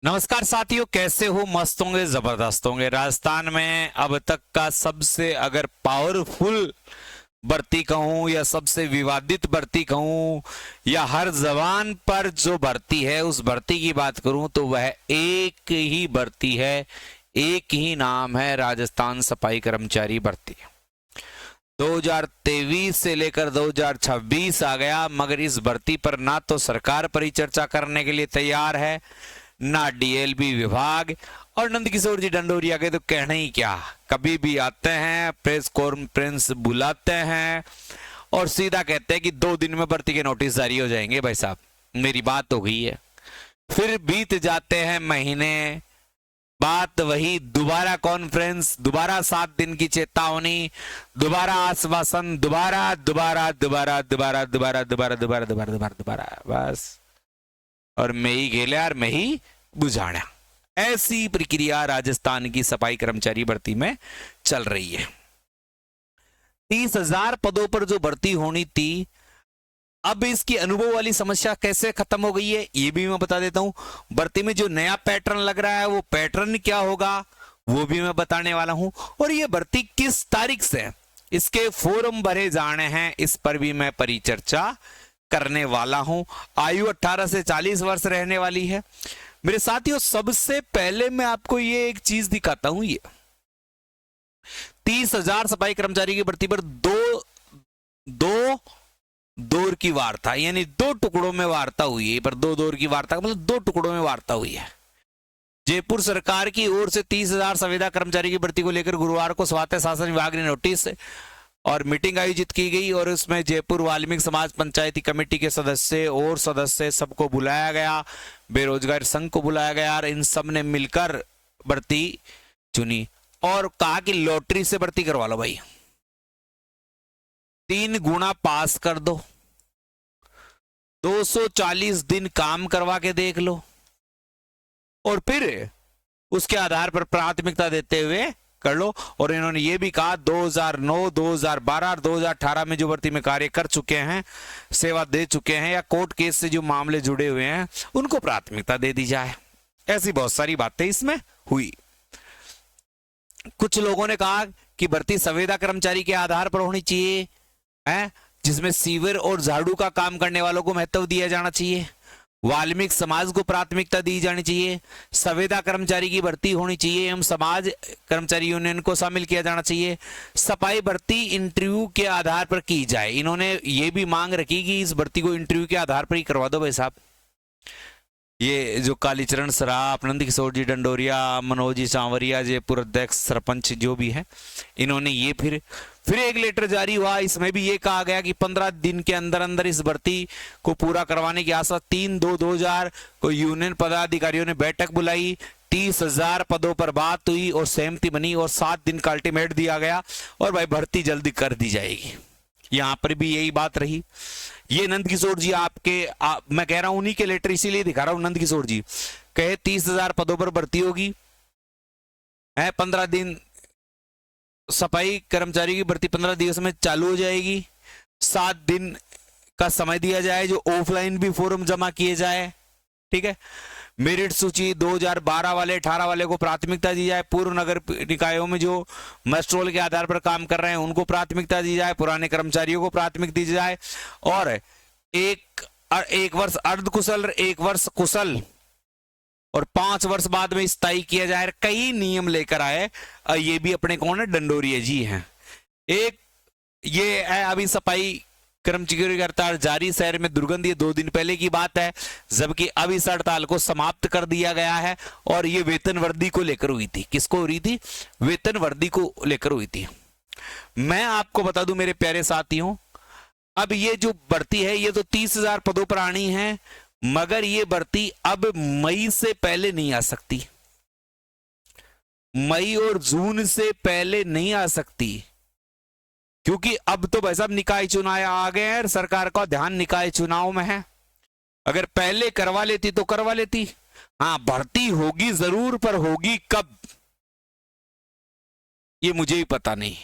नमस्कार साथियों, कैसे हो? मस्त होंगे, जबरदस्त होंगे। राजस्थान में अब तक का सबसे अगर पावरफुल भर्ती कहूं या सबसे विवादित भर्ती कहूं या हर जबान पर जो भर्ती है उस भर्ती की बात करूं तो वह एक ही भर्ती है, एक ही नाम है, राजस्थान सफाई कर्मचारी भर्ती। 2023 से लेकर 2026 आ गया, मगर इस भर्ती पर ना तो सरकार परिचर्चा करने के लिए तैयार है, ना डीएलबी विभाग, और नंदकिशोर जी डंडोरिया के तो कहना ही क्या। कभी भी आते हैं, प्रेस कॉन्फ्रेंस बुलाते हैं और सीधा कहते हैं कि 2 दिन में भर्ती के नोटिस जारी हो जाएंगे। भाई साहब, मेरी बात हो गई है। फिर बीत जाते हैं महीने, बात वही, दोबारा कॉन्फ्रेंस, दोबारा 7 दिन की चेतावनी, दोबारा आश्वासन, दोबारा दोबारा दोबारा दोबारा दोबारा दोबारा दोबारा दोबारा दोबारा दोबारा, बस। और मैं ही गेल्या और मैं ही बुझाना, ऐसी प्रक्रिया राजस्थान की सफाई कर्मचारी भर्ती में चल रही है। 30,000 पदों पर जो भर्ती होनी थी, अब इसकी अनुभव वाली समस्या कैसे खत्म हो गई है ये भी मैं बता देता हूं। भर्ती में जो नया पैटर्न लग रहा है वो पैटर्न क्या होगा वो भी मैं बताने वाला हूं। और ये भर्ती किस तारीख से इसके फॉर्म भरे जाने हैं इस पर भी मैं परिचर्चा करने वाला हूं। आयु 18 से 40 वर्ष रहने वाली है मेरे साथियों। सबसे पहले मैं आपको ये एक चीज दिखाता हूं। ये 30,000 सफाई कर्मचारी की भर्ती पर दो दौर की वार्ता, यानी 2 टुकड़ों में वार्ता हुई है। पर 2 दौर की वार्ता मतलब 2 टुकड़ों में वार्ता हुई है। जयपुर सरकार की ओर से 30,000 संविदा कर्मचारी की भर्ती को लेकर गुरुवार को स्वायत्त शासन विभाग ने नोटिस और मीटिंग आयोजित की गई और उसमें जयपुर वाल्मीकि समाज पंचायती कमेटी के सदस्य और सदस्य सबको बुलाया गया, बेरोजगार संघ को बुलाया गया और इन सब ने मिलकर भर्ती चुनी और कहा कि लॉटरी से भर्ती करवा लो भाई, 3 गुना पास कर दो, 240 दिन काम करवा के देख लो और फिर उसके आधार पर प्राथमिकता देते हुए कर लो। और इन्होंने ये भी कहा 2009, 2012 और 2018 में जो भर्ती में कार्य कर चुके हैं, सेवा दे चुके हैं या कोर्ट केस से जो मामले जुड़े हुए हैं उनको प्राथमिकता दे दी जाए। ऐसी बहुत सारी बातें इसमें हुई। कुछ लोगों ने कहा कि भर्ती संविदा कर्मचारी के आधार पर होनी चाहिए, है जिसमें सीवर और झाड़ू का काम करने वालों को महत्व दिया जाना चाहिए, वाल्मीकि समाज को प्राथमिकता दी जानी चाहिए, संविदा कर्मचारी की भर्ती होनी चाहिए एवं समाज कर्मचारी यूनियन को शामिल किया जाना चाहिए, सफाई भर्ती इंटरव्यू के आधार पर की जाए। इन्होंने ये भी मांग रखी कि इस भर्ती को इंटरव्यू के आधार पर ही करवा दो भाई साहब। ये जो कालीचरण सराफ, नंदकिशोर जी डंडोरिया, मनोज जी सांवरिया, जयपुर अध्यक्ष सरपंच जो भी है, इन्होंने ये फिर एक लेटर जारी हुआ। इसमें भी ये कहा गया कि 15 दिन के अंदर अंदर इस भर्ती को पूरा करवाने की आशा। 3/2/2000 को यूनियन पदाधिकारियों ने बैठक बुलाई, 30,000 पदों पर बात हुई और सहमति बनी और 7 दिन का अल्टीमेट दिया गया और भाई भर्ती जल्दी कर दी जाएगी। यहां पर भी यही बात रही। ये नंदकिशोर जी मैं कह रहा हूं उन्हीं के लेटर इसीलिए दिखा रहा हूं। नंदकिशोर जी कहे 30,000 पदों पर भर्ती होगी, है 15 दिन, सफाई कर्मचारी की भर्ती 15 दिवस में चालू हो जाएगी, 7 दिन का समय दिया जाए जो ऑफलाइन भी फॉर्म जमा किए जाए, ठीक है। मेरिट सूची 2012 वाले 18 वाले को प्राथमिकता दी जाए, पूर्व नगर निकायों में जो मस्ट्रोल के आधार पर काम कर रहे हैं उनको प्राथमिकता दी जाए, पुराने कर्मचारियों को प्राथमिकता दी जाए और एक वर्ष अर्धकुशल, 1 वर्ष कुशल और 5 वर्ष बाद में स्थायी किया जाए। कई नियम लेकर आए। ये भी अपने कौन है? डंडोरिया जी हैं। एक ये है अभी सफाई कर्मचारी की हड़ताल जारी, शहर में दुर्गंध, ये 2 दिन पहले की बात है, जबकि अब इस हड़ताल को समाप्त कर दिया गया है और ये वेतन वृद्धि को लेकर हुई थी। किसको हो रही थी? वेतन वृद्धि को लेकर हुई थी। मैं आपको बता दूं मेरे प्यारे साथियों, अब ये जो भर्ती है ये तो 30,000 पदों पर आनी है, मगर ये भर्ती अब मई से पहले नहीं आ सकती, मई और जून से पहले नहीं आ सकती, क्योंकि अब तो भाई साहब निकाय चुनाव आ गए हैं, सरकार का ध्यान निकाय चुनाव में है। अगर पहले करवा लेती तो करवा लेती। हाँ, भर्ती होगी जरूर, पर होगी कब ये मुझे ही पता नहीं,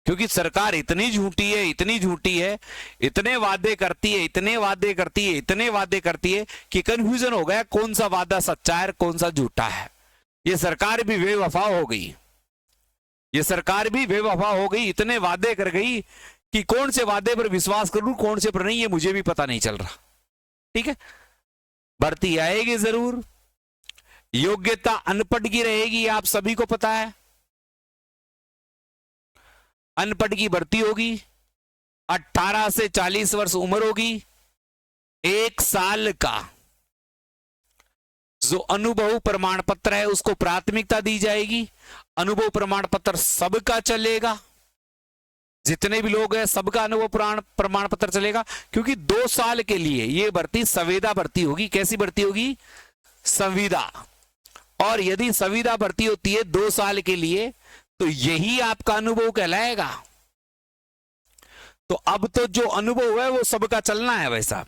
क्योंकि सरकार इतनी झूठी है, इतनी झूठी है, इतने वादे करती है, इतने वादे करती है, इतने वादे करती है कि कंफ्यूजन हो गया कौन सा वादा सच्चा है, कौन सा झूठा है। ये सरकार भी बेवफा हो गई, ये सरकार भी बेवफा हो गई, इतने वादे कर गई कि कौन से वादे पर विश्वास करूं, कौन से पर नहीं, ये मुझे भी पता नहीं चल रहा। ठीक है, भर्ती आएगी जरूर, योग्यता अनपढ़ की रहेगी, आप सभी को पता है। अनपढ़ की भर्ती होगी, 18 से 40 वर्ष उम्र होगी, 1 साल का जो अनुभव प्रमाण पत्र है उसको प्राथमिकता दी जाएगी। अनुभव प्रमाण पत्र सबका चलेगा, जितने भी लोग हैं सबका अनुभव प्रमाण पत्र चलेगा, क्योंकि 2 साल के लिए ये भर्ती संविदा भर्ती होगी। कैसी भर्ती होगी? संविदा। और यदि संविदा भर्ती होती है 2 साल के लिए तो यही आपका अनुभव कहलाएगा। तो अब तो जो अनुभव है वो सबका चलना है भाई साहब,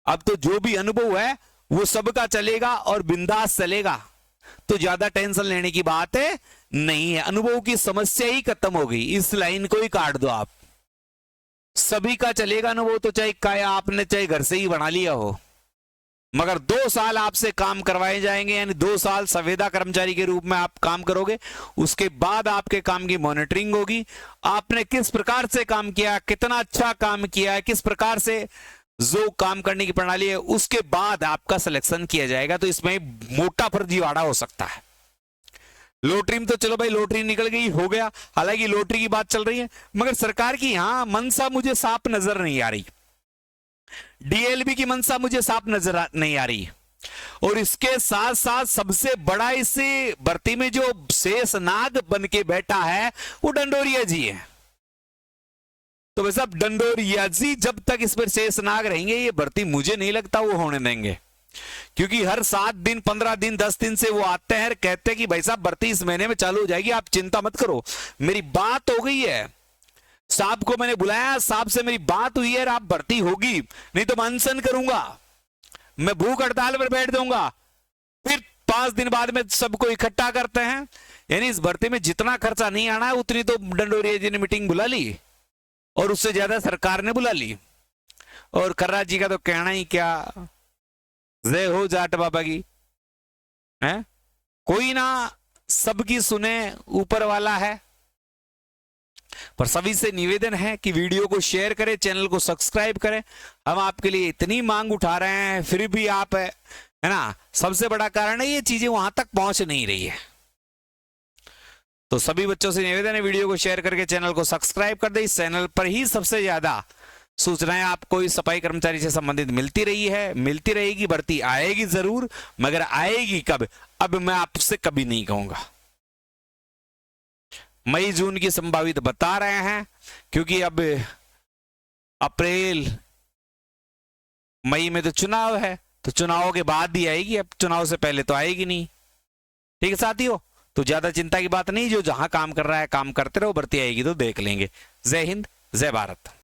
अब तो जो भी अनुभव है वो सबका चलेगा और बिंदास चलेगा, तो ज्यादा टेंशन लेने की बात है नहीं है। अनुभव की समस्या ही खत्म हो गई, इस लाइन को ही काट दो आप, सभी का चलेगा अनुभव, तो चाहे आपने चाहे घर से ही बना लिया हो, मगर 2 साल आपसे काम करवाए जाएंगे, यानी 2 साल संविदा कर्मचारी के रूप में आप काम करोगे। उसके बाद आपके काम की मॉनिटरिंग होगी, आपने किस प्रकार से काम किया, कितना अच्छा काम किया है, किस प्रकार से जो काम करने की प्रणाली है, उसके बाद आपका सिलेक्शन किया जाएगा। तो इसमें मोटा फर्जीवाड़ा हो सकता है। लॉटरी में तो चलो भाई लॉटरी निकल गई, हो गया, हालांकि लॉटरी की बात चल रही है, मगर सरकार की यहां मनसा मुझे साफ नजर नहीं आ रही, डीएलबी की मंशा मुझे साफ नजर नहीं आ रही। और इसके साथ साथ सबसे बड़ा इस भर्ती में जो शेष नाग बन के बैठा है वो डंडोरिया जी है। तो वैसा डंडोरिया जी जब तक इस पर शेष नाग रहेंगे, ये भर्ती मुझे नहीं लगता वो होने देंगे, क्योंकि हर 7 दिन 15 दिन 10 दिन से वो आते हैं, कहते हैं कि भाई साहब भर्ती इस महीने में चालू हो जाएगी, आप चिंता मत करो। मेरी बात हो गई है, साहब को मैंने बुलाया, साहब से मेरी बात हुई है, आप भर्ती होगी, नहीं तो मैं अनशन करूंगा, मैं भूख हड़ताल पर बैठ जाऊंगा। फिर 5 दिन बाद में सबको इकट्ठा करते हैं, यानी इस भर्ती में जितना खर्चा नहीं आना है उतनी तो डंडोरिया जी ने मीटिंग बुला ली और उससे ज्यादा सरकार ने बुला ली। और कर्रा जी का तो कहना ही क्या, जय हो जाट बाबा की है, कोई ना सबकी सुने ऊपर वाला है। पर सभी से निवेदन है कि वीडियो को शेयर करें, चैनल को सब्सक्राइब करें। हम आपके लिए इतनी मांग उठा रहे हैं फिर भी आप है ना, सबसे बड़ा कारण है ये चीजें वहां तक पहुंच नहीं रही है। तो सभी बच्चों से निवेदन है वीडियो को शेयर करके चैनल को सब्सक्राइब कर दे। इस चैनल पर ही सबसे ज्यादा सूचनाएं आपको इस सफाई कर्मचारी से संबंधित मिलती रही है, मिलती रहेगी। भर्ती आएगी जरूर, मगर आएगी कब, अब मैं आपसे कभी नहीं कहूंगा। मई जून की संभावित बता रहे हैं, क्योंकि अब अप्रैल मई में तो चुनाव है, तो चुनाव के बाद ही आएगी, अब चुनाव से पहले तो आएगी नहीं। ठीक है साथियों, तो ज्यादा चिंता की बात नहीं, जो जहां काम कर रहा है काम करते रहो, भर्ती आएगी तो देख लेंगे। जय हिंद, जय भारत।